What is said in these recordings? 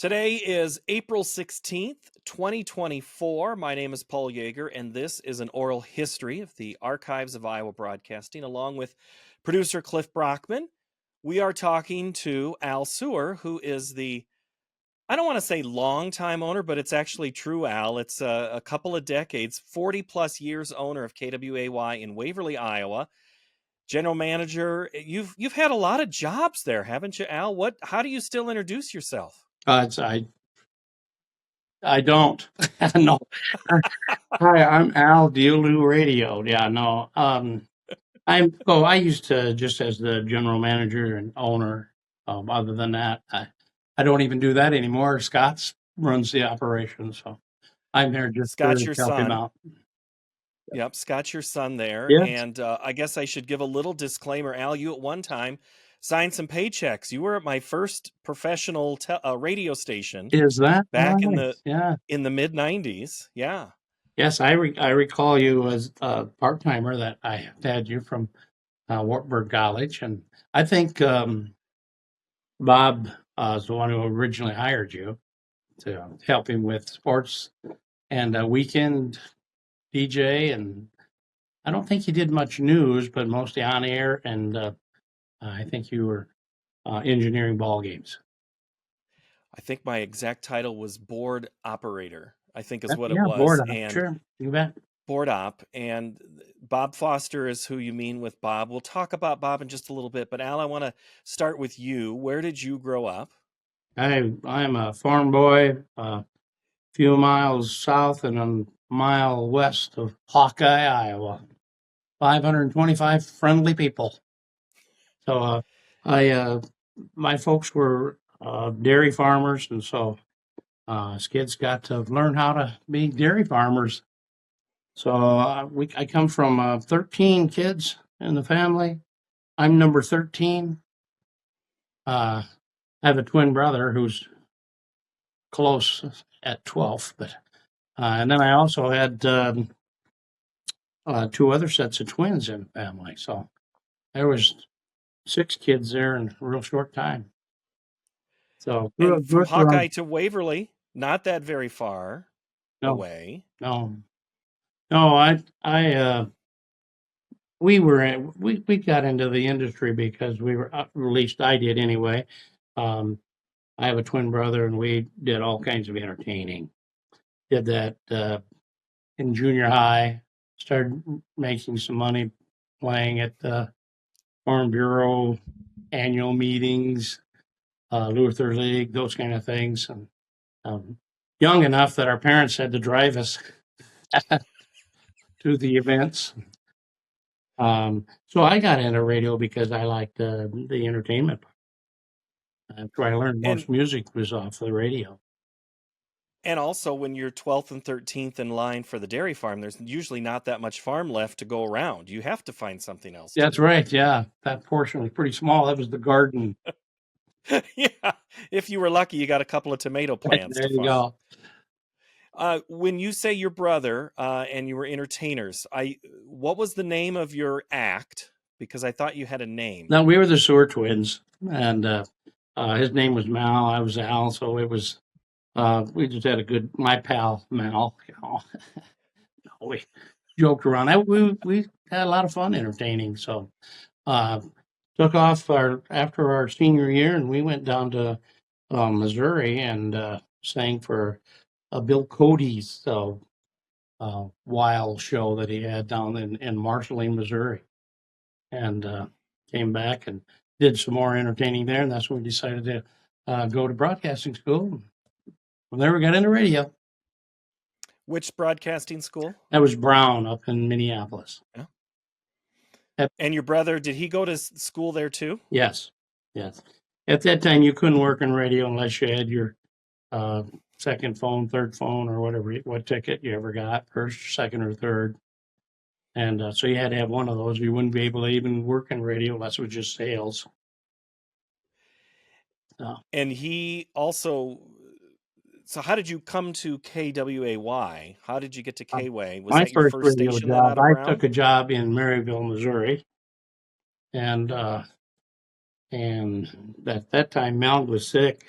Today is April 16th, 2024. My name is Paul Yeager, and this is an oral history of the archives of Iowa broadcasting, along with producer Cliff Brockman. We are talking to Ael Suhr, who is I don't want to say longtime owner, but it's actually true, Al. It's a couple of decades, 40 plus years owner of KWAY in Waverly, Iowa. General manager. You've had a lot of jobs there, haven't you, Al? How do you still introduce yourself? I don't. No. Hi, I'm Al KWAY Radio. Yeah, no. I used to just as the general manager and owner. Other than that, I don't even do that anymore. Scott runs the operation, so I'm there just Scott's to your help him son. out. Yep, Scott's your son there. Yes. And I guess I should give a little disclaimer. Al, you at one time signed some paychecks. You were at my first professional radio station. Is that back nice? in the mid 90s? Yeah. Yes, I recall you as a part timer that I had you from Wartburg College, and I think Bob is the one who originally hired you to help him with sports and a weekend DJ. And I don't think you did much news, but mostly on air. And I think you were engineering ball games. I think my exact title was board operator, I think is what it Yeah, was. board op, And sure, you bet. board op. And Bob Foster is who you mean with Bob. We'll talk about Bob in just a little bit. But Al, I want to start with you. Where did you grow up? I'm a farm boy, a few miles south and a mile west of Hawkeye, Iowa. 525 friendly people. So my folks were dairy farmers, and so us kids got to learn how to be dairy farmers. So I come from 13 kids in the family. I'm number 13. I have a twin brother who's close at 12, but and then I also had two other sets of twins in the family. So there was 6 kids there in a real short time. So And from Hawkeye to Waverly, not that very far away. No, we got into the industry because we were, at least I did anyway. I have a twin brother, and we did all kinds of entertaining. Did that in junior high. Started making some money playing at the Farm Bureau annual meetings, Luther League, those kind of things. And young enough that our parents had to drive us to the events. So I got into radio because I liked the entertainment. That's where I learned most music was off the radio. And also, when you're 12th and 13th in line for the dairy farm, there's usually not that much farm left to go around. You have to find something else. That's right. Yeah, that portion was pretty small. That was the garden. Yeah, if you were lucky, you got a couple of tomato plants. There you go. When you say your brother and you were entertainers, what was the name of your act? Because I thought you had a name. No, we were the Suhr twins, and his name was Mal. I was Al, so it was. We just had my pal Mal. We joked around. We had a lot of fun entertaining. So took off after our senior year, and we went down to Missouri and sang for Bill Cody's wild show that he had down in Marshalling, Missouri, and came back and did some more entertaining there. And that's when we decided to go to broadcasting school. From there, we got into radio. Which broadcasting school? That was Brown up in Minneapolis. Yeah. And your brother, did he go to school there too? Yes. At that time, you couldn't work in radio unless you had your second phone, third phone, or what ticket you ever got, first, second, or third. And so you had to have one of those. You wouldn't be able to even work in radio unless it was just sales. And he also... So how did you come to KWAY? How did you get to KWAY? Was that your first station job? I took a job in Maryville, Missouri. And at that time, Mel was sick.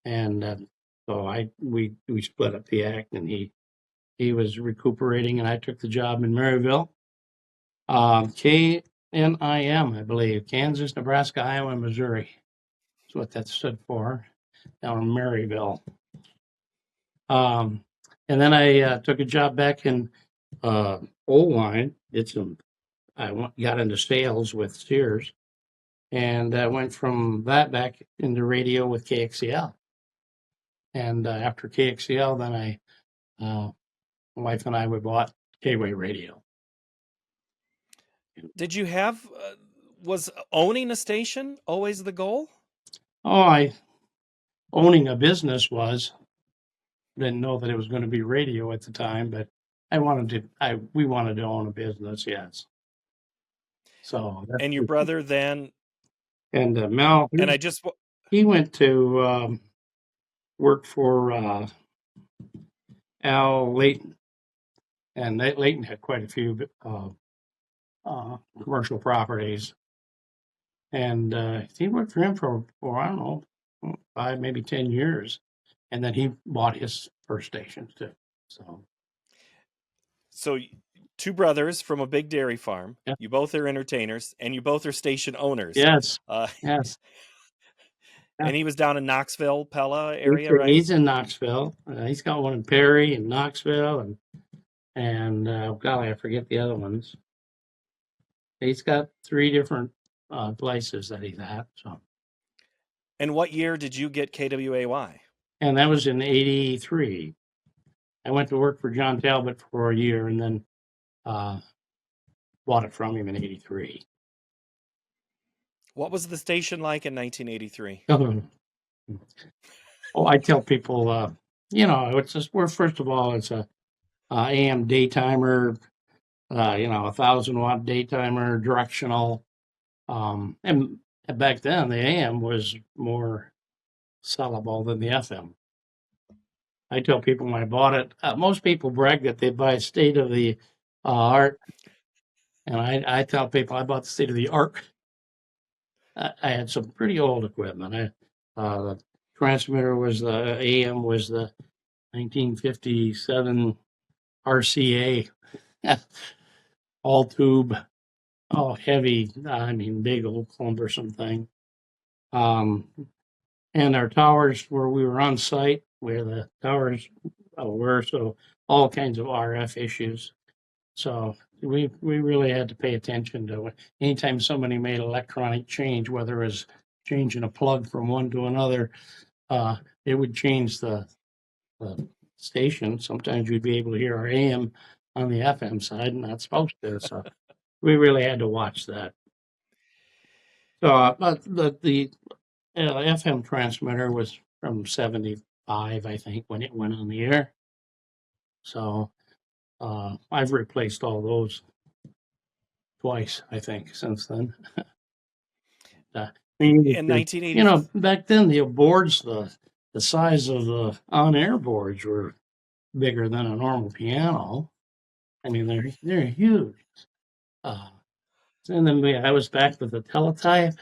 And so we split up the act, and he was recuperating, and I took the job in Maryville. KNIM, I believe, Kansas, Nebraska, Iowa, Missouri. That's what that stood for, down in Maryville. And then I took a job back in Old Line. Got into sales with Sears, and I went from that back into radio with KXEL. And after KXEL, then my wife and I bought KWAY Radio. Did you have, was owning a station always the goal? Owning a business was. Didn't know that it was going to be radio at the time, but we wanted to own a business, yes. So And your brother then, and Mel, and I just, he went to work for Al Layton, and Layton had quite a few commercial properties, and he worked for him for I don't know, 5 maybe 10 years, and then he bought his first station too. So two brothers from a big dairy farm. Yeah. You both are entertainers, and you both are station owners. Yes. Yes. And he was down in Knoxville, Pella area, right? He's in Knoxville. He's got one in Perry and Knoxville, and golly, I forget the other ones. He's got 3 different places that he's at. So. And what year did you get KWAY? And that was in '83. I went to work for John Talbot for a year, and then bought it from him in '83. What was the station like in 1983? Oh, I tell people, it's just, first of all, it's a AM daytimer, 1,000-watt daytimer, directional. And back then, the AM was more sellable than the FM. I tell people when I bought it, most people brag that they buy state of the art, and I tell people I bought the state of the art. I had some pretty old equipment. The transmitter was the AM was the 1957 RCA, all tube, heavy. I mean, big old cumbersome thing. And our towers where we were on site, where the towers were, so all kinds of RF issues. So we really had to pay attention to anytime somebody made electronic change, whether it was changing a plug from one to another, it would change the station. Sometimes we'd be able to hear our AM on the FM side, and not supposed to. So we really had to watch that. So the FM transmitter was from '75, I think, when it went on the air. So I've replaced all those twice, I think, since then. In 1980, back then the boards, the size of the on-air boards were bigger than a normal piano. I mean, they're huge. And then I was back with the teletype.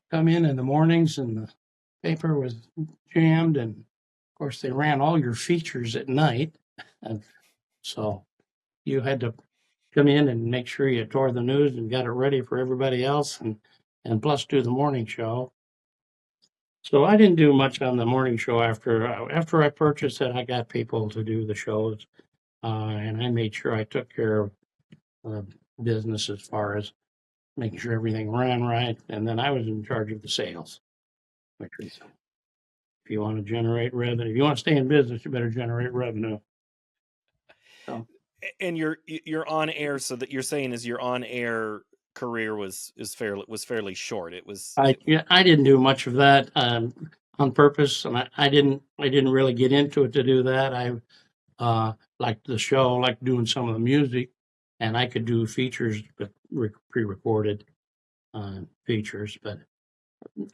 Come in the mornings, and the paper was jammed, and of course they ran all your features at night, and so you had to come in and make sure you tore the news and got it ready for everybody else, and plus do the morning show. So I didn't do much on the morning show after I purchased it. I got people to do the shows, and I made sure I took care of the business as far as making sure everything ran right, and then I was in charge of the sales. Which is, if you want to generate revenue, if you want to stay in business, you better generate revenue. So. And you're on air, so that you're saying is your on air career was fairly short. It was. I didn't do much of that on purpose, and I didn't really get into it to do that. I liked the show, liked doing some of the music, and I could do features, but pre-recorded features. But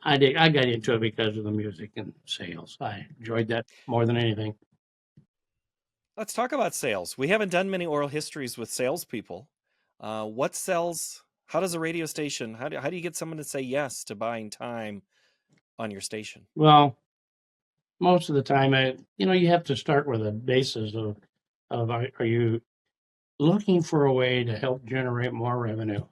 I got into it because of the music and sales. I enjoyed that more than anything. Let's talk about sales. We haven't done many oral histories with salespeople. What sells? How does a radio station? How do you get someone to say yes to buying time on your station? Well, most of the time, you have to start with a basis of are you looking for a way to help generate more revenue?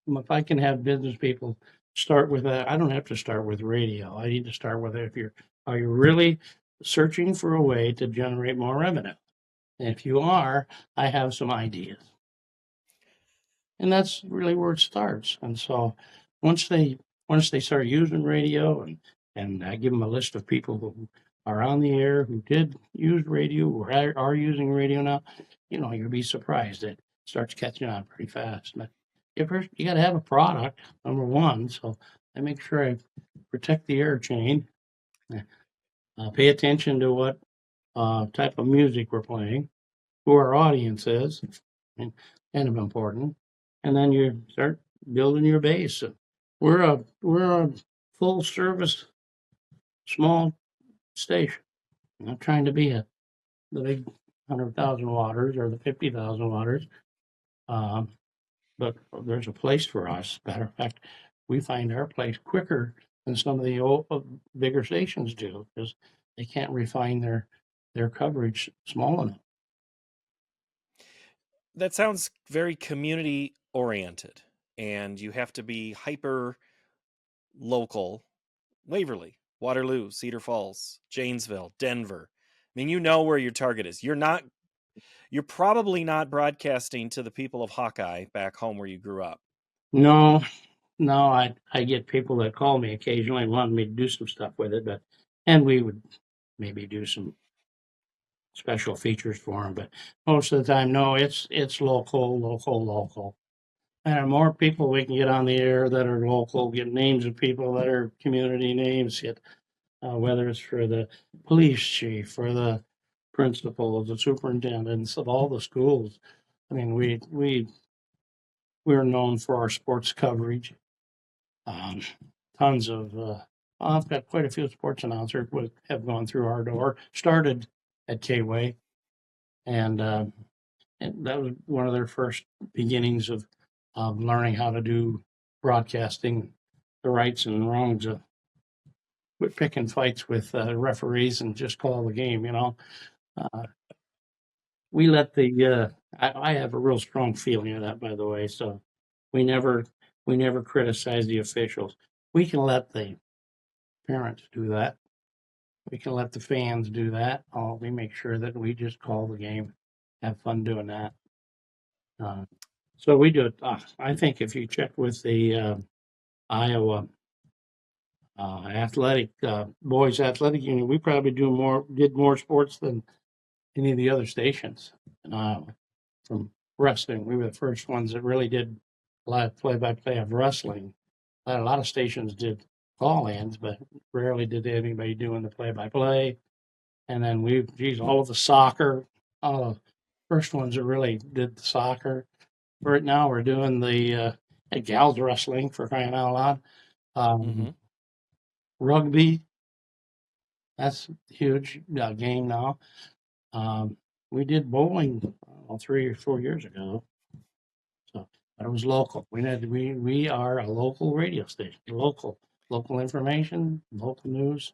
If I can have business people start with that, I don't have to start with radio. I need to start with are you really searching for a way to generate more revenue? And if you are, I have some ideas. And that's really where it starts. And so once they start using radio, and I give them a list of people who are on the air, who did use radio, or are using radio now, you'll be surprised. It starts catching on pretty fast. But first, you got to have a product, number one. So I make sure I protect the air chain, pay attention to what type of music we're playing, who our audience is, and kind of important. And then you start building your base. We're a full service small station. I'm not trying to be the big 100,000 waters or the 50,000 waters, but there's a place for us. Matter of fact, we find our place quicker than some of the old bigger stations do because they can't refine their coverage small enough. That sounds very community oriented, and you have to be hyper local. Waverly, Waterloo, Cedar Falls, Janesville, Denver. I mean, you know where your target is. You're probably not broadcasting to the people of Hawkeye back home where you grew up. No, I get people that call me occasionally and want me to do some stuff with it, and we would maybe do some special features for them, but most of the time, no, it's local. And the more people we can get on the air that are local, get names of people that are community names, whether it's for the police chief or the principals, the superintendents of all the schools. I mean, we're known for our sports coverage. Tons of, I've got quite a few sports announcers who have gone through our door, started at KWAY, and that was one of their first beginnings of learning how to do broadcasting, the rights and wrongs of quit picking fights with referees and just call the game. We let I have a real strong feeling of that, by the way. So we never criticize the officials. We can let the parents do that. We can let the fans do that. We make sure that we just call the game, have fun doing that. So we do it. I think if you check with the Iowa athletic boys athletic union, we probably did more sports than any of the other stations in Iowa. From wrestling, we were the first ones that really did a lot of play-by-play of wrestling. A lot of stations did call-ins, but rarely did anybody doing the play-by-play. And then all of the soccer, first ones that really did the soccer. Right now, we're doing the gals wrestling, for crying out loud. Rugby, that's a huge game now. We did bowling 3 or 4 years ago, so but it was local. We are a local radio station, local information, local news.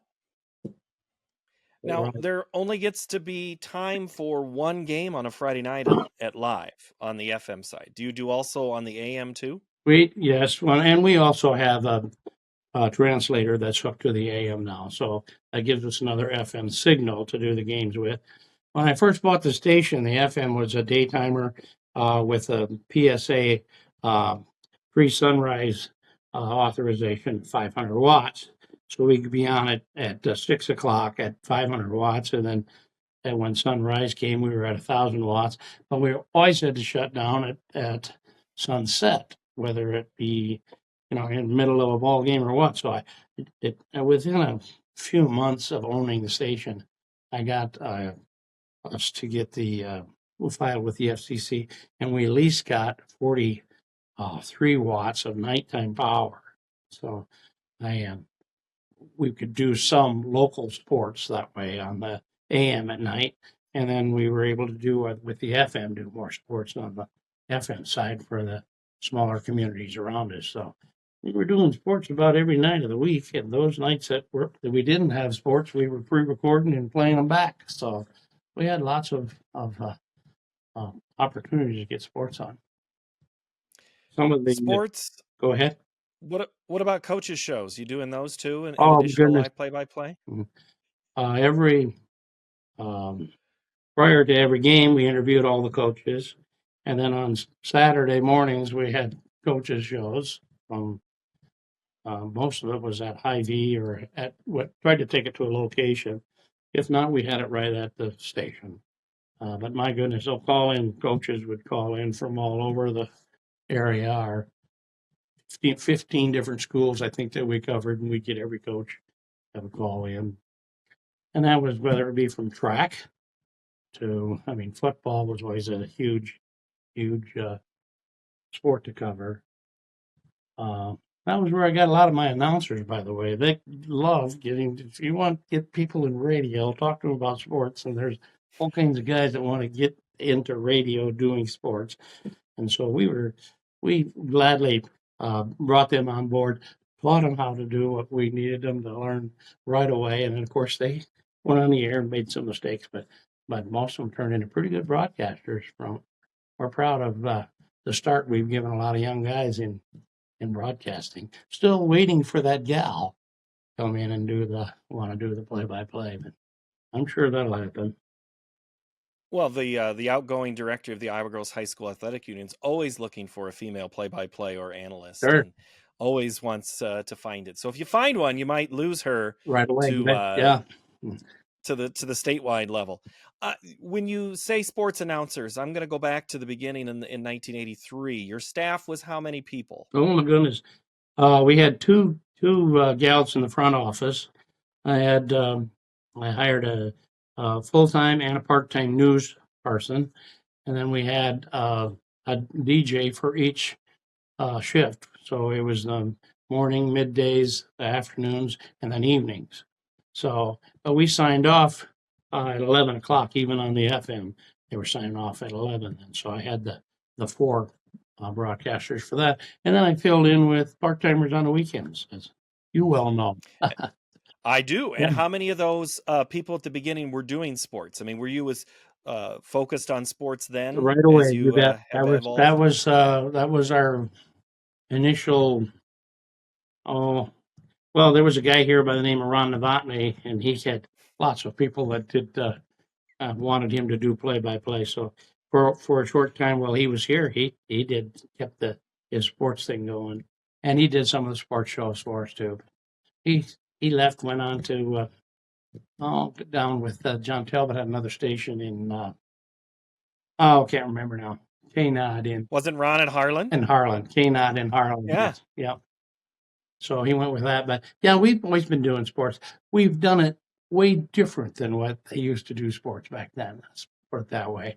Now, there only gets to be time for one game on a Friday night at Live on the FM side. Do you do also on the AM too? Yes, and we also have a translator that's hooked to the AM now, so that gives us another FM signal to do the games with. When I first bought the station, the FM was a daytimer with a PSA pre-sunrise authorization, 500 watts. So we could be on it at 6 o'clock at 500 watts, and then when sunrise came, we were at 1,000 watts. But we always had to shut down at sunset, whether it be in the middle of a ball game or what. So within a few months of owning the station, I got us to get we'll file with the FCC, and we at least got 43 watts of nighttime power. So we could do some local sports that way on the AM at night, and then we were able to do with the FM, do more sports on the FM side for the smaller communities around us. So we were doing sports about every night of the week, and those nights that we didn't have sports, we were pre-recording and playing them back. So we had lots of opportunities to get sports on. Some of the Sports. Go ahead. What about coaches' shows? You doing those too, in Oh addition to goodness! live play-by-play? Every prior to every game, we interviewed all the coaches, and then on Saturday mornings we had coaches shows. From most of it was at Hy-Vee or at what tried to take it to a location. If not, we had it right at the station. But my goodness, they'll call in. Coaches would call in from all over the area. Our 15 different schools, I think, that we covered, and we get every coach have a call in. And that was whether it be from track to, football was always a huge sport to cover. That was where I got a lot of my announcers, by the way. They love if you want to get people in radio, talk to them about sports. And there's all kinds of guys that want to get into radio doing sports. And so we gladly brought them on board, taught them how to do what we needed them to learn right away. And then, of course, they went on the air and made some mistakes, but most of them turned into pretty good broadcasters. We're proud of the start we've given a lot of young guys in broadcasting. Still waiting for that gal to come in and want to do the play-by-play, but I'm sure that'll happen. Well, the outgoing director of the Iowa Girls High School Athletic Union is always looking for a female play-by-play or analyst, Sure. and always wants to find it. So if you find one, you might lose her right away. to the statewide level. When you say sports announcers, I'm going to go back to the beginning in 1983. Your staff was how many people? Oh my goodness, we had two gals in the front office. I hired a full-time and a part-time news person, and then we had a DJ for each shift. So it was morning, middays, afternoons, and then evenings. So we signed off at 11 o'clock, even on the FM. They were signing off at 11. And so I had the four broadcasters for that. And then I filled in with part-timers on the weekends, as you well know. I do. And Yeah. how many of those people at the beginning were doing sports? I mean, were you as focused on sports then? Right away, as you bet. have evolved? That was our initial. Oh, well, there was a guy here by the name of Ron Novotny, and he had lots of people that did wanted him to do play-by-play. So for a short time while he was here, he kept his sports thing going, and he did some of the sports shows for us too. He left, went on to down with John Talbot at another station in can't remember now. KNID in Wasn't Ron at Harlan? KNID in Harlan. Yeah. Yes. Yeah. So he went with that. But yeah, we've always been doing sports. We've done it way different than what they used to do sports back then. Let's put it that way.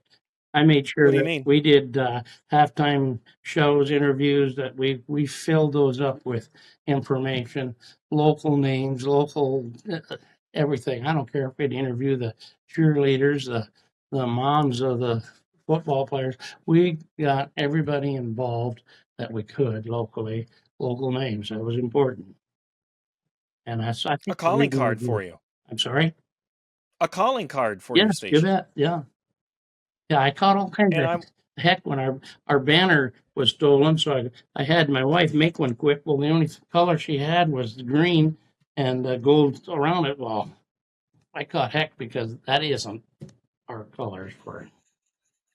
I made sure What do you that mean? we did halftime shows, interviews, that we filled those up with information, local names, local everything. I don't care if we'd interview the cheerleaders, the moms of the football players. We got everybody involved that we could locally, local names. That was important. And I think A calling card for you. I'm sorry? A calling card for your Yes, station. you bet. Yeah. Yeah, I caught all kinds of heck when our banner was stolen. So I had my wife make one quick. Well, the only color she had was the green and gold around it. Well, I caught heck because that isn't our colors for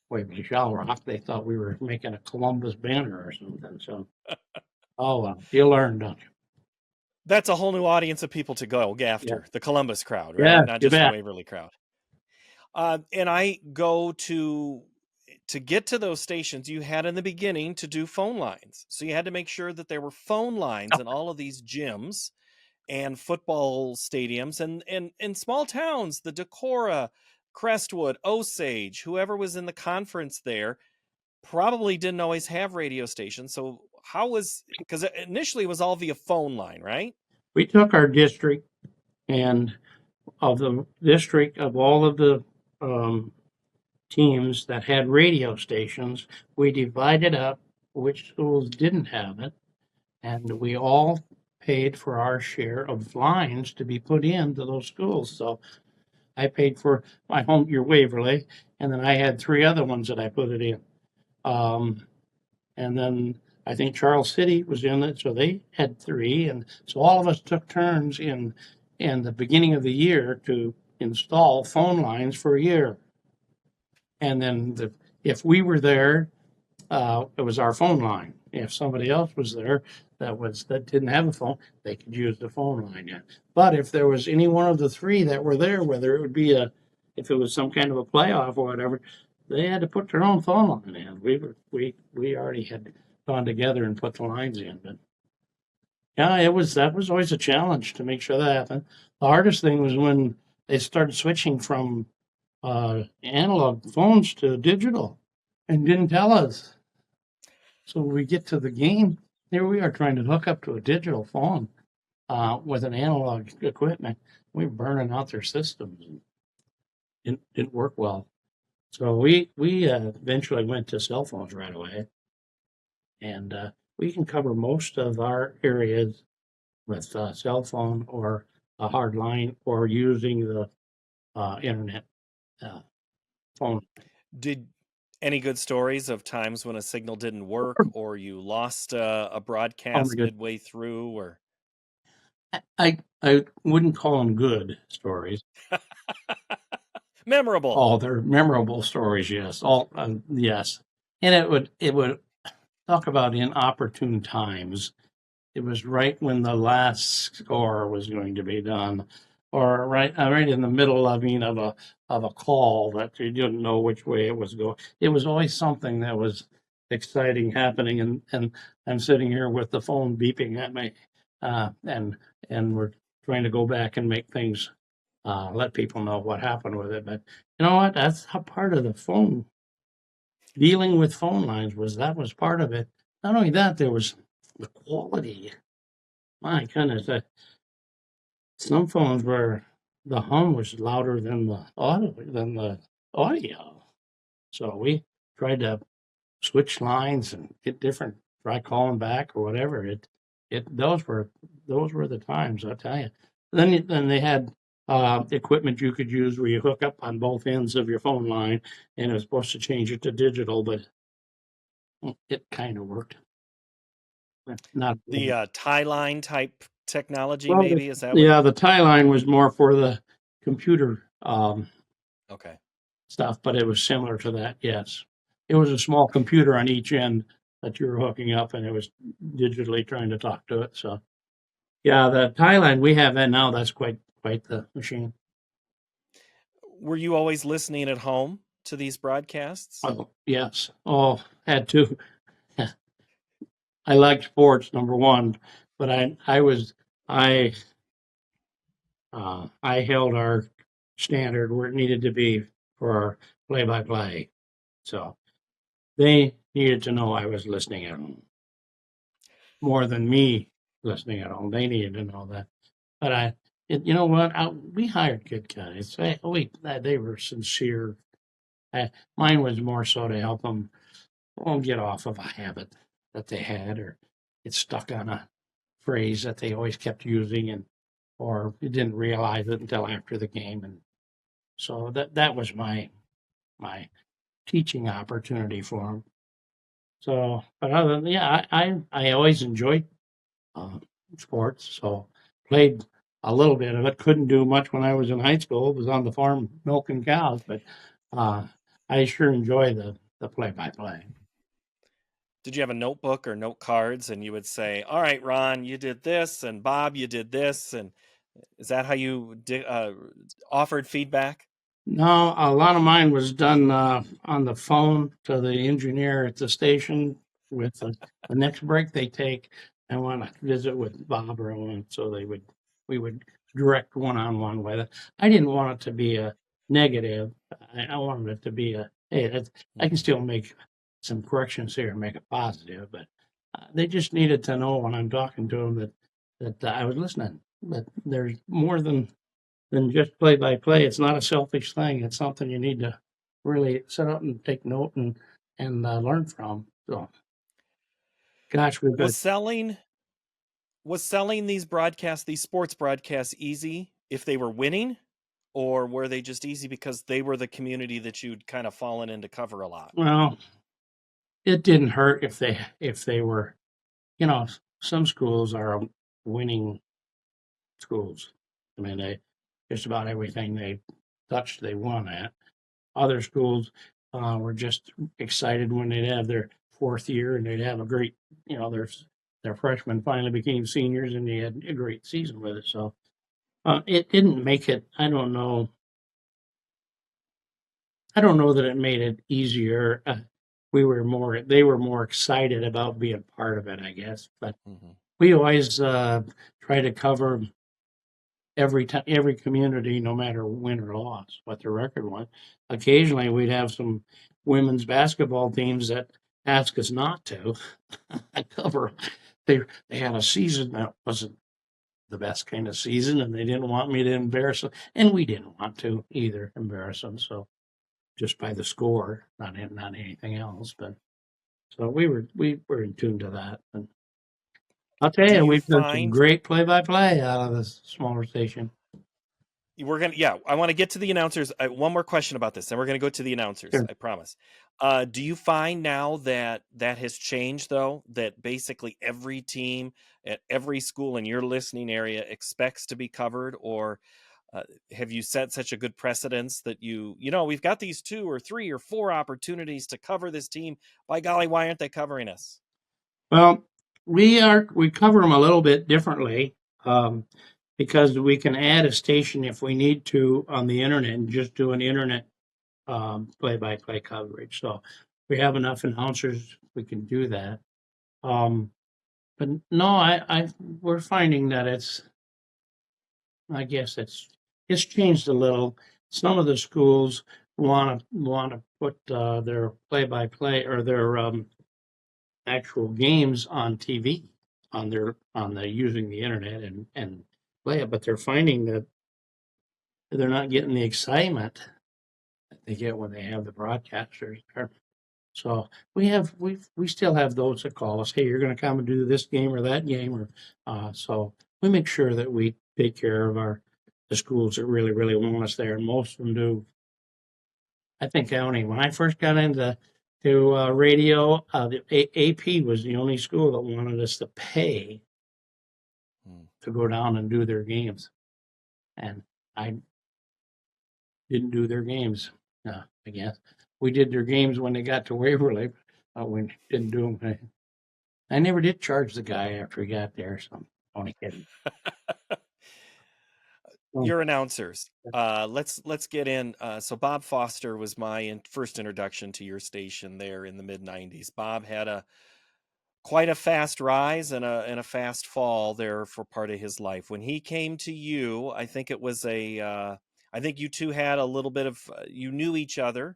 Waverly Shell Rock. They thought we were making a Columbus banner or something. So, oh well, you learn, don't you? That's a whole new audience of people to go after. The Columbus crowd, right? Yeah, Not just the Waverly crowd. And I go to get to those stations, you had in the beginning to do phone lines. So you had to make sure that there were phone lines in all of these gyms and football stadiums and in small towns, the Decorah, Crestwood, Osage, whoever was in the conference there probably didn't always have radio stations. So because initially it was all via phone line, right? We took our district and of the district of all of the teams that had radio stations, we divided up which schools didn't have it, and we all paid for our share of lines to be put into those schools. So I paid for my home, your Waverly, and then I had three other ones that I put it in. And then I think Charles City was in it, so they had three, and so all of us took turns in the beginning of the year to install phone lines for a year. And then if we were there, it was our phone line. If somebody else was there that didn't have a phone, they could use the phone line. Yeah. But if there was any one of the three that were there, whether it would be if it was some kind of a playoff or whatever, they had to put their own phone line in. We already had gone together and put the lines in, but yeah, that was always a challenge to make sure that happened. The hardest thing was when they started switching from analog phones to digital and didn't tell us. So when we get to the game, here we are trying to hook up to a digital phone with an analog equipment. We were burning out their systems. It didn't work well. So we eventually went to cell phones right away. And we can cover most of our areas with a cell phone or a hard line or using the internet phone. Did any good stories of times when a signal didn't work or you lost a broadcast midway through? Or I wouldn't call them good stories. Memorable. Oh, they're memorable stories. Yes. Yes. And it would talk about inopportune times. It was right when the last score was going to be done, or right in the middle of a call that you didn't know which way it was going. It was always something that was exciting happening, and I'm sitting here with the phone beeping at me, and we're trying to go back and make things let people know what happened with it. But you know what? That's how part of the phone dealing with phone lines was part of it. Not only that, there was the quality. My goodness, some phones where the hum was louder than the audio. So we tried to switch lines and get different. Try calling back or whatever. Those were the times, I tell you. Then they had equipment you could use where you hook up on both ends of your phone line, and it was supposed to change it to digital, but it kind of worked. Not the tie line type technology, well, maybe? Is that the tie line was more for the computer okay stuff, but it was similar to that. Yes, it was a small computer on each end that you were hooking up, and it was digitally trying to talk to it. So, yeah, the tie line we have that now. That's quite the machine. Were you always listening at home to these broadcasts? Oh, yes. Oh, had to. I liked sports, number one, but I held our standard where it needed to be for our play-by-play. So they needed to know I was listening at home more than me listening at home. They needed to know that. But you know what? We hired good guys. They were sincere. Mine was more so to help them get off of a habit that they had or get stuck on a phrase that they always kept using or you didn't realize it until after the game. And so that was my teaching opportunity for them. So, but other than, I always enjoyed sports. So played a little bit of it. Couldn't do much when I was in high school. Was on the farm milking cows, but I sure enjoy the play-by-play. Did you have a notebook or note cards and you would say, all right, Ron, you did this, and Bob, you did this? And is that how you offered feedback? No, a lot of mine was done on the phone to the engineer at the station with the next break they take. I want to visit with Bob or Owen, so we would direct one-on-one with it. I didn't want it to be a negative. I wanted it to be hey, I can still make some corrections here and make it positive, but they just needed to know when I'm talking to them that I was listening. But there's more than just play-by-play. It's not a selfish thing. It's something you need to really sit up and take note and learn from. So, gosh, was selling Was selling these sports broadcasts easy if they were winning, or were they just easy because they were the community that you'd kind of fallen in to cover a lot? Well, it didn't hurt if they were, some schools are winning schools. I mean, they just about everything they touched, they won at. Other schools were just excited when they'd have their fourth year and they'd have a great, their freshmen finally became seniors and they had a great season with it. So it didn't make it. I don't know. That it made it easier. They were more excited about being part of it, I guess. But we always try to cover every community, no matter win or loss, what the record was. Occasionally, we'd have some women's basketball teams that ask us not to cover. They had a season that wasn't the best kind of season, and they didn't want me to embarrass them, and we didn't want to either embarrass them. So just by the score, not anything else. But so we were in tune to that. And I'll tell you, we've done some great play-by-play out of this smaller station. I want to get to the announcers. One more question about this, and we're going to go to the announcers. Sure. I promise. Do you find now that has changed, though, that basically every team at every school in your listening area expects to be covered, or have you set such a good precedence that we've got these 2 or 3 or 4 opportunities to cover this team? By golly, why aren't they covering us? Well, we cover them a little bit differently. Because we can add a station if we need to on the internet and just do an internet play-by-play coverage. So we have enough announcers, we can do that. But no, we're finding that it's changed a little. Some of the schools want to put their play-by-play or their actual games on TV on the using the internet and play it, but they're finding that they're not getting the excitement that they get when they have the broadcasters there. So we still have those that call us, hey, you're going to come and do this game or that game, or so we make sure that we take care of the schools that really, really want us there, and most of them do. I think when I first got into radio, the AP was the only school that wanted us to pay to go down and do their games. And I didn't do their games, I guess. We did their games when they got to Waverly, but we didn't do them. I never did charge the guy after he got there, so I'm only kidding. Your announcers. Let's get in. So Bob Foster was my first introduction to your station there in the mid-90s. Bob had quite a fast rise and a fast fall there for part of his life. When he came to you, I think it was I think you two had a little bit of, you knew each other.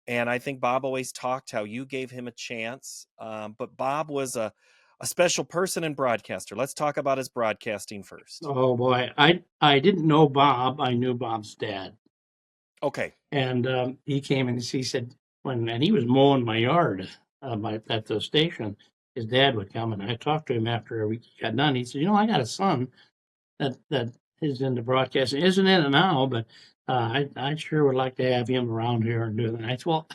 And I think Bob always talked how you gave him a chance. But Bob was a special person and broadcaster. Let's talk about his broadcasting first. Oh boy. I didn't know Bob. I knew Bob's dad. Okay. And he came and he said, and he was mowing my yard at the station, his dad would come, and I talked to him after we got done. He said, I got a son that is into broadcasting. Isn't in it now, but I sure would like to have him around here and do that. I said, well,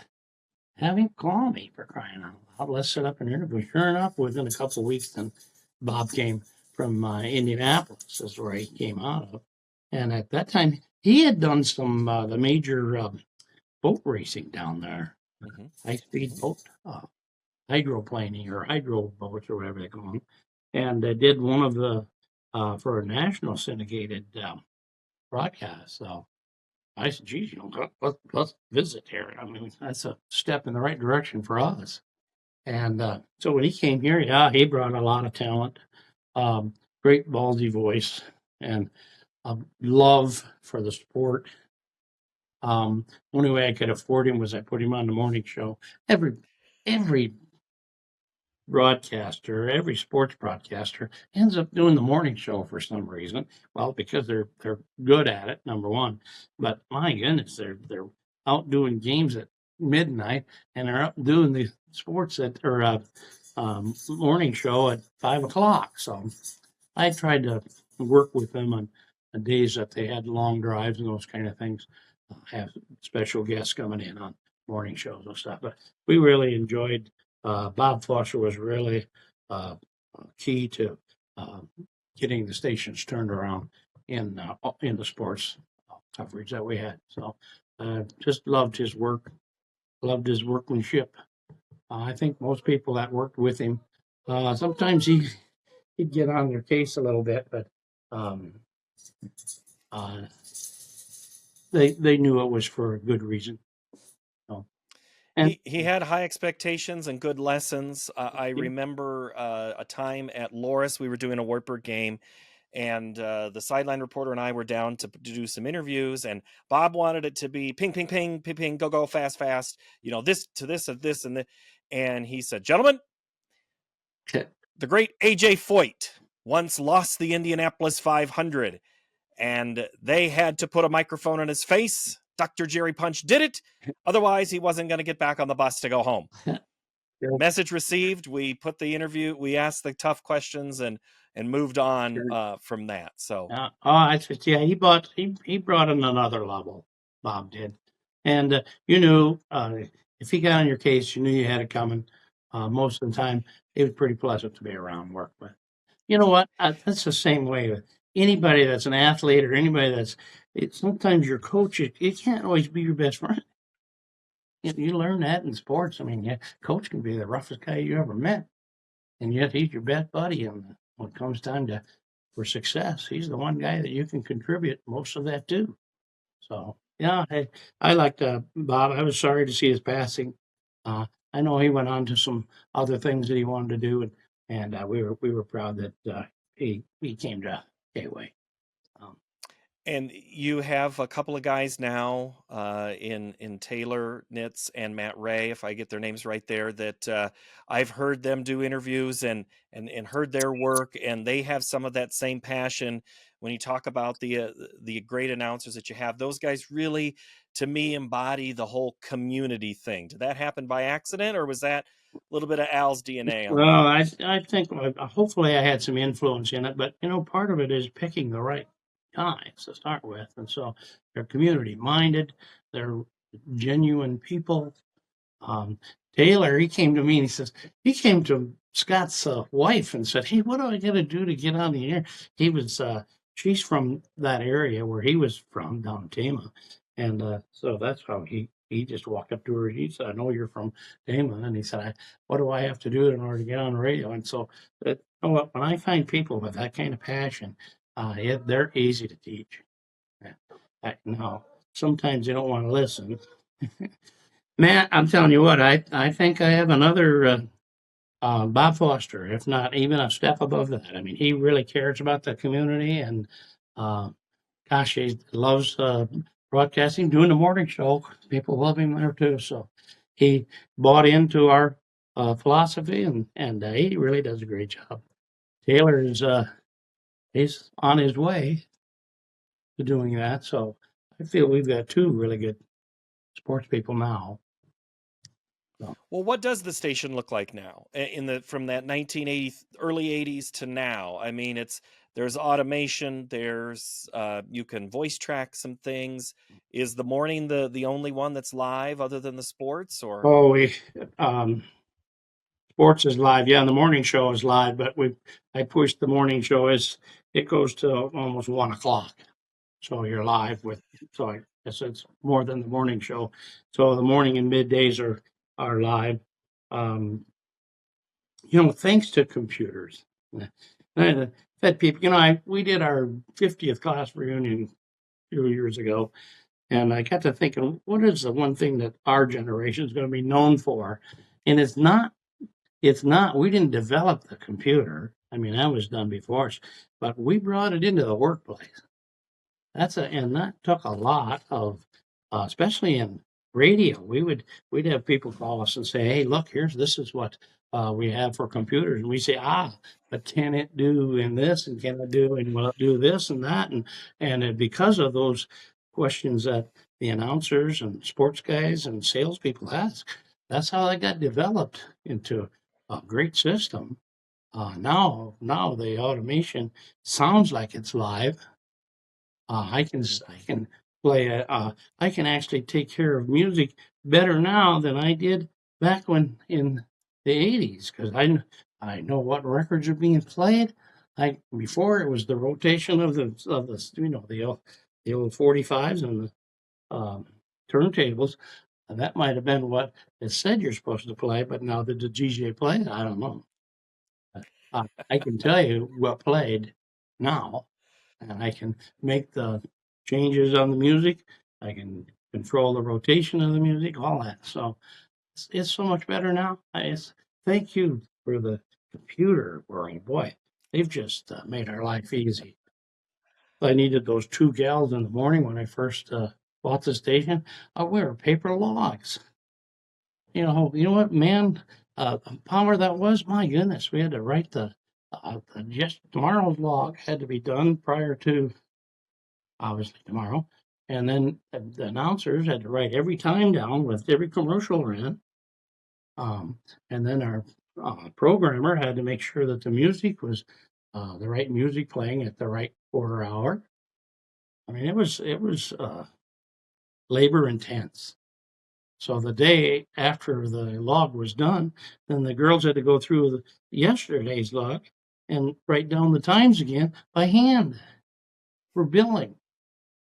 have him call me, for crying out loud. Let's set up an interview. Sure enough, within a couple of weeks, then Bob came from Indianapolis, is where he came out of. And at that time, he had done some the major boat racing down there, high-speed boat, hydroplaning or hydro boats or whatever they call them. And did one of the for a national syndicated broadcast. So I said, geez, let's visit here. I mean, that's a step in the right direction for us. And so when he came here, he brought a lot of talent, great ballsy voice, and love for the sport. Only way I could afford him was I put him on the morning show. Every broadcaster, every sports broadcaster ends up doing the morning show for some reason. Well, because they're good at it, number one. But my goodness, they're out doing games at midnight and they're up doing the sports morning show at 5:00. So I tried to work with them on days that they had long drives and those kind of things. Have special guests coming in on morning shows and stuff. But we really enjoyed. Bob Foster was really uh, key to uh, getting the stations turned around in the sports coverage that we had. So just loved his work, loved his workmanship. I think most people that worked with him, sometimes he'd get on their case a little bit, but um, uh, they knew it was for a good reason. So, and He had high expectations and good lessons. I remember a time at Loris, we were doing a Wartburg game, and the sideline reporter and I were down to do some interviews, and Bob wanted it to be ping, ping, ping, ping, ping, go, go, fast, fast, this to this and this and this. And he said, "Gentlemen, the great A.J. Foyt once lost the Indianapolis 500, and they had to put a microphone on his face. Dr. Jerry Punch did it. Otherwise, he wasn't going to get back on the bus to go home." Message received. We put the interview, we asked the tough questions and moved on from that. So, he brought in another level. Bob did, and you knew if he got on your case, you knew you had it coming. Most of the time, it was pretty pleasant to be around and work with. You know what? That's the same way with anybody that's an athlete or anybody that's. Sometimes your coach, it can't always be your best friend. You learn that in sports. I mean, coach can be the roughest guy you ever met, and yet he's your best buddy. And when it comes time for success, he's the one guy that you can contribute most of that to. So yeah, I liked Bob. I was sorry to see his passing. I know he went on to some other things that he wanted to do, and we were proud that he came to KWAY. And you have a couple of guys now in Taylor Nitz and Matt Ray, if I get their names right there, that I've heard them do interviews and heard their work, and they have some of that same passion. When you talk about the great announcers that you have, those guys really, to me, embody the whole community thing. Did that happen by accident, or was that a little bit of Al's DNA? Well, I think hopefully I had some influence in it, but part of it is picking the right guys to start with, and so they're community minded, they're genuine people. Taylor, he came to me and he came to Scott's wife and said, "Hey, what do I got to do to get on the air?" He was she's from that area where he was from, down in Tama, and so that's how he just walked up to her. He said, "I know you're from Tama," and he said, "What do I have to do in order to get on the radio?" And so when I find people with that kind of passion, they're easy to teach. Now, sometimes you don't want to listen. Matt, I'm telling you what, I think I have another Bob Foster, if not even a step above that. I mean, he really cares about the community, and gosh, he loves broadcasting, doing the morning show. People love him there too. So he bought into our philosophy, and he really does a great job. Taylor is he's on his way to doing that. So I feel we've got two really good sports people now. Well, what does the station look like now from that 1980 early 80s to now? I mean, there's automation, there's you can voice track some things. Is the morning the only one that's live other than the sports, or? Sports is live. Yeah, and the morning show is live, but I pushed the morning show it goes to almost 1:00. So you're live so I guess it's more than the morning show. So the morning and middays are live. Thanks to computers. Fed people, we did our 50th class reunion a few years ago, and I got to thinking, what is the one thing that our generation is going to be known for? And it's not, we didn't develop the computer. I mean, that was done before us, but we brought it into the workplace. And that took a lot of, especially in radio. We'd have people call us and say, "Hey, look, this is what we have for computers," and we say, "But can it do in this, and can it do, and will it do this and that?" And because of those questions that the announcers and sports guys and salespeople ask, that's how they got developed into a great system. Now the automation sounds like it's live. I can play I can actually take care of music better now than I did back when in the 80s because I know what records are being played. I before it was the rotation of the the old 45s and the turntables. And that might have been what it said you're supposed to play, but now that the DJ play it, I don't know. I can tell you what played now, and I can make the changes on the music. I can control the rotation of the music, all that. So it's so much better now. Thank you for the computer, Rory. Boy, they've just made our life easy. I needed those 2 gals in the morning when I first bought the station. We were paper logs. You know what, man? Power that was. My goodness, we had to write just tomorrow's log had to be done prior to obviously tomorrow, and then the announcers had to write every time down with every commercial ran, and then our programmer had to make sure that the music was the right music playing at the right quarter hour. I mean, it was labor intense. So the day after the log was done, then the girls had to go through yesterday's log and write down the times again by hand for billing.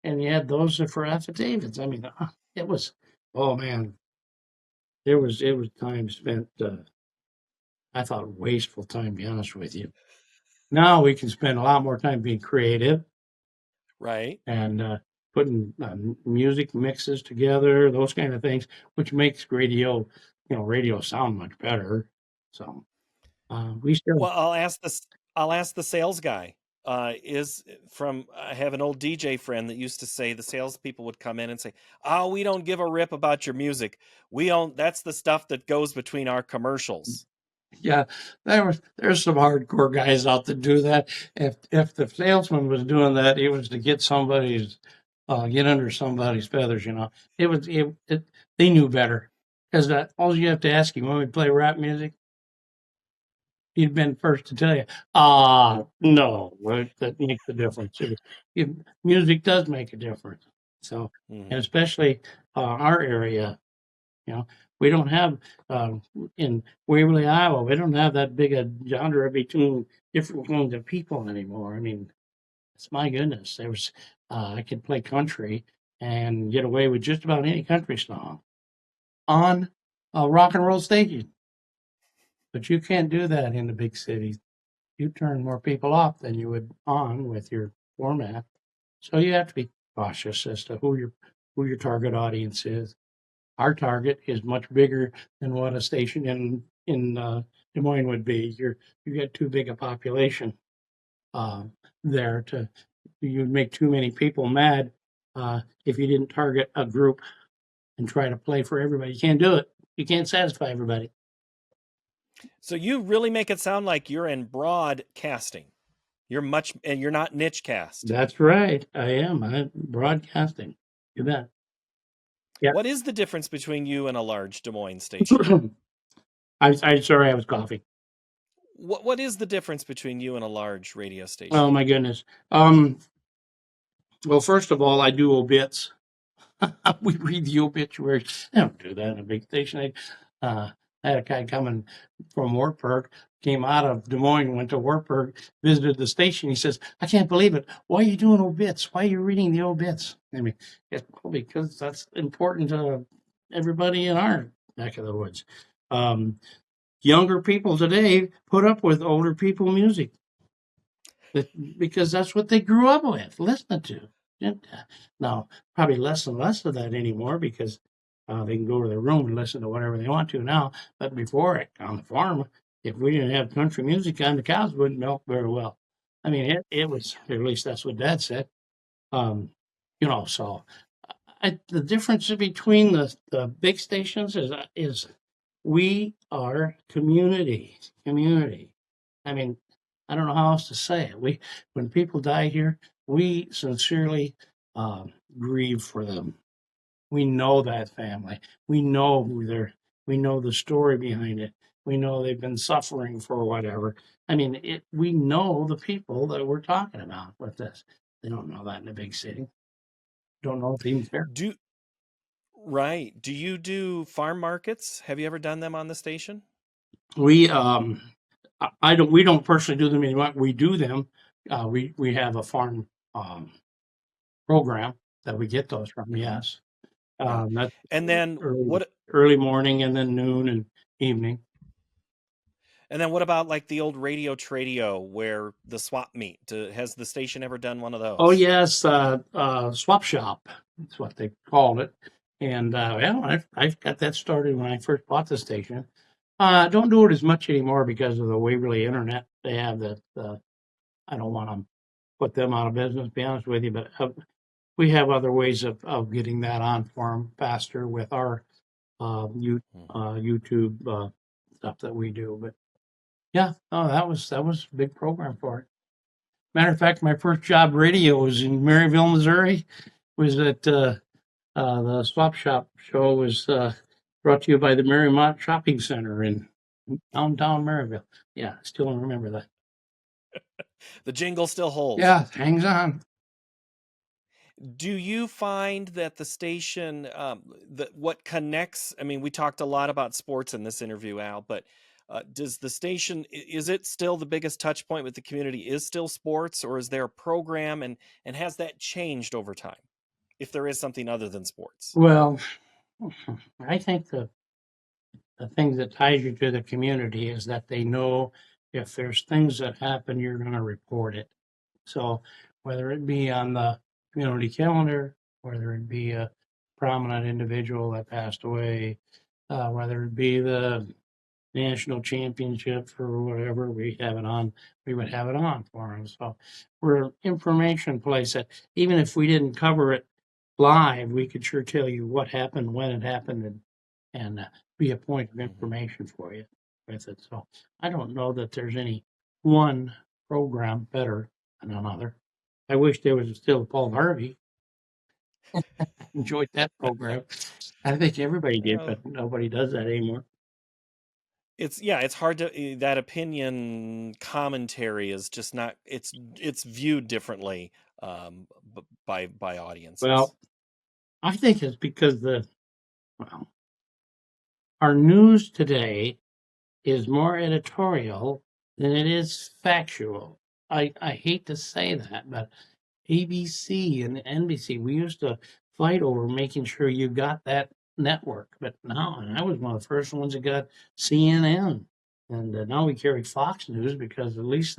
And you had those for affidavits. I mean, it was, oh man, it was time spent, I thought wasteful time, to be honest with you. Now we can spend a lot more time being creative. Right. And putting music mixes together, those kind of things, which makes radio sound much better. So we still. Well, I'll ask the sales guy. I have an old DJ friend that used to say the salespeople would come in and say, "Oh, we don't give a rip about your music. We don't. That's the stuff that goes between our commercials." Yeah, there's some hardcore guys out that do that. If the salesman was doing that, it was to get under somebody's feathers. They knew better because all you have to ask him when we play rap music, he'd been first to tell you, no, that makes a difference. Music does make a difference. So, and especially our area, we don't have in Waverly, Iowa, we don't have that big a genre between different kinds of people anymore. I mean, it's my goodness. I could play country and get away with just about any country song on a rock and roll station. But you can't do that in the big cities. You turn more people off than you would on with your format. So you have to be cautious as to who your target audience is. Our target is much bigger than what a station in Des Moines would be. You get too big a population there you'd make too many people mad if you didn't target a group and try to play for everybody. You can't do it. You can't satisfy everybody. So you really make it sound like you're in broadcasting. And you're not niche cast. That's right. I'm broadcasting. You bet. Yeah. What is the difference between you and a large Des Moines station? I'm sorry, I was coughing. What is the difference between you and a large radio station? Oh my goodness. Well, first of all, I do obits. We read the obituaries. I don't do that in a big station. I had a guy coming from Wartburg, came out of Des Moines, went to Wartburg, visited the station. He says, "I can't believe it. Why are you doing obits? Why are you reading the obits?" I mean, because that's important to everybody in our neck of the woods. Younger people today put up with older people music because that's what they grew up with, listening to. Now, probably less and less of that anymore because they can go to their room and listen to whatever they want to now. But before, on the farm, if we didn't have country music on, the cows wouldn't milk very well. I mean, it was, at least that's what Dad said. So the difference between the big stations is we are community. I mean, I don't know how else to say it. When people die here, we sincerely grieve for them. We know that family. We know we know the story behind it. We know they've been suffering for whatever. I mean, we know the people that we're talking about with this. They don't know that in a big city. Don't know if even fair. Right. Do you do farm markets? Have you ever done them on the station? We we don't personally do them anymore. We do them. We have a farm program that we get those from. Yes. Yeah. That's And then early morning and then noon and evening. And then what about like the old radio tradio where the swap meet? Has the station ever done one of those? Oh yes, swap shop. That's what they called it. And I've got that started when I first bought the station. Don't do it as much anymore because of the Waverly internet they have. That I don't want to put them out of business. To be honest with you, but we have other ways of getting that on for them faster with our YouTube stuff that we do. But yeah, that was a big program for it. Matter of fact, my first job radio was in Maryville, Missouri. Was at the Swap Shop show was brought to you by the Marymount Shopping Center in downtown Maryville. Yeah, I still remember that. The jingle still holds. Yeah, hangs on. Do you find that the station, what connects? I mean, we talked a lot about sports in this interview, Al, but does the station, is it still the biggest touch point with the community? Is still sports, or is there a program, and has that changed over time? If there is something other than sports? Well, I think the thing that ties you to the community is that they know if there's things that happen, you're going to report it. So whether it be on the community calendar, whether it be a prominent individual that passed away, whether it be the national championship or whatever, we would have it on for them. So we're an information place that even if we didn't cover it live, we could sure tell you what happened, when it happened, and be a point of information for you with it. So I don't know that there's any one program better than another. I wish there was still Paul Harvey. Enjoyed that program. I think everybody did, but nobody does that anymore. It's hard to, that opinion commentary is just not, it's viewed differently by audiences. Well, I think it's because our news today is more editorial than it is factual. I hate to say that, but ABC and NBC, we used to fight over making sure you got that network. But now, and I was one of the first ones that got CNN. And now we carry Fox News because at least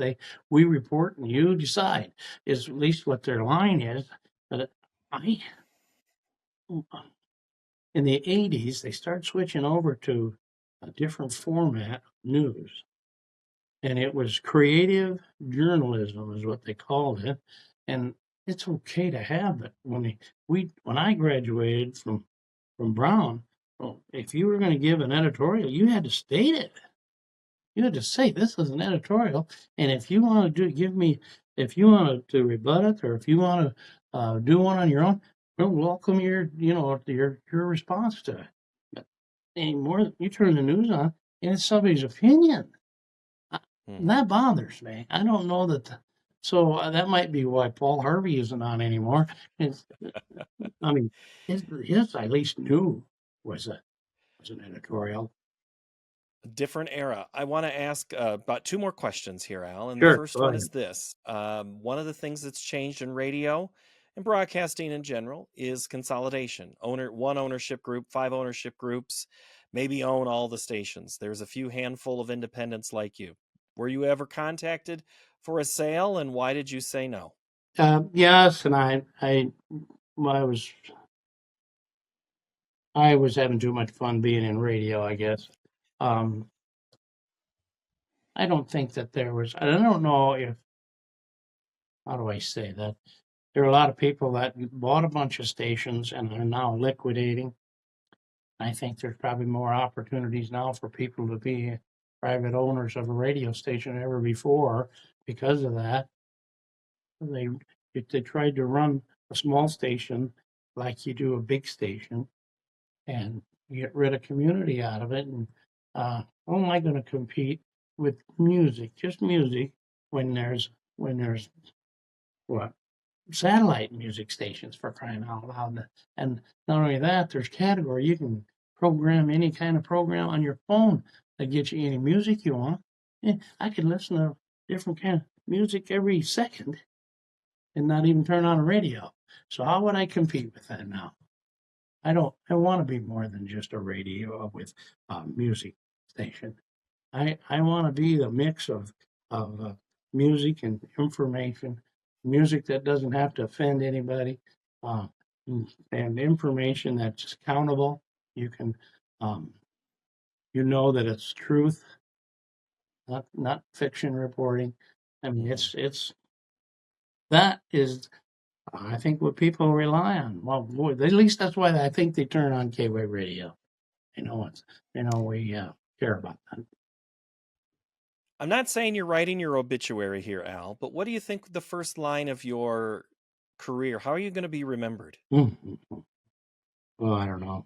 we report and you decide is at least what their line is. But in the 80s, they started switching over to a different format of news. And it was creative journalism is what they called it. And it's okay to have it. When I graduated from Brown, if you were going to give an editorial, you had to state it. You had to say this is an editorial, and if you want if you want to rebut it, or if you want to do one on your own, we'll welcome your response to it. But anymore, you turn the news on, and it's somebody's opinion. That bothers me. I don't know that. So that might be why Paul Harvey isn't on anymore. I mean, his I at least knew was an editorial. Different era. I want to ask about two more questions here, Al. And Sure, the first one is this. One of the things that's changed in radio and broadcasting in general is consolidation. One ownership group, 5 ownership groups, maybe own all the stations. There's a few handful of independents like you. Were you ever contacted for a sale, and why did you say no? Yes, and I was having too much fun being in radio, I guess. I don't think that there was. I don't know if. How do I say that? There are a lot of people that bought a bunch of stations and are now liquidating. I think there's probably more opportunities now for people to be private owners of a radio station than ever before because of that. If they tried to run a small station like you do a big station and get rid of community out of it, and how am I going to compete with music, just music, when there's what, satellite music stations, for crying out loud? And not only that, there's category. You can program any kind of program on your phone that gets you any music you want. I can listen to different kind of music every second and not even turn on a radio. So how would I compete with that now? I want to be more than just a radio with a music station. I want to be the mix of music and information, music that doesn't have to offend anybody, uh, and information that's countable. You can, that it's truth, not fiction reporting. I mean, it's that is, I think, what people rely on. Well, boy, at least that's why I think they turn on KWAY Radio. We care about that. I'm not saying you're writing your obituary here, Al, but what do you think the first line of your career? How are you going to be remembered? Mm-hmm. Well, I don't know.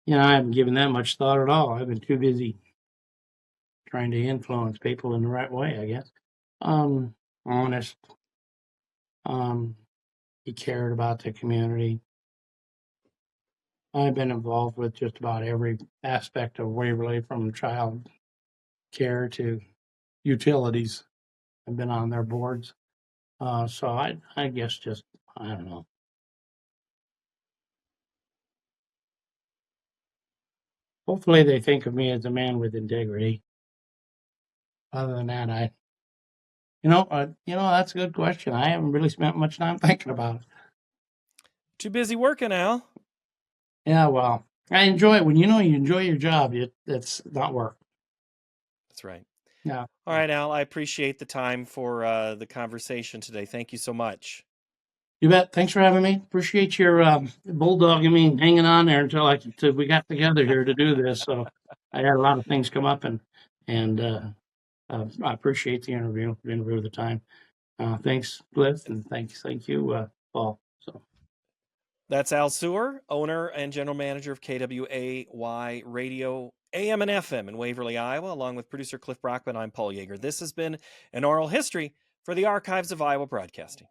I haven't given that much thought at all. I've been too busy trying to influence people in the right way, I guess. Honest. He cared about the community. I've been involved with just about every aspect of Waverly, from child care to utilities. I've been on their boards. So I guess just, I don't know. Hopefully they think of me as a man with integrity. Other than that, that's a good question. I haven't really spent much time thinking about it. Too busy working, Al. Yeah, well, I enjoy it. When you enjoy your job, it's not work. That's right. Yeah. All right, Al, I appreciate the time for the conversation today. Thank you so much. You bet. Thanks for having me. Appreciate your bulldogging me and hanging on there until we got together here to do this. So I had a lot of things come up, and I appreciate the interview of the time. Thanks, Cliff, and thank you, Paul. So that's Ael Suhr, owner and general manager of KWAY Radio, AM and FM in Waverly, Iowa, along with producer Cliff Brockman. I'm Paul Yeager. This has been an oral history for the Archives of Iowa Broadcasting.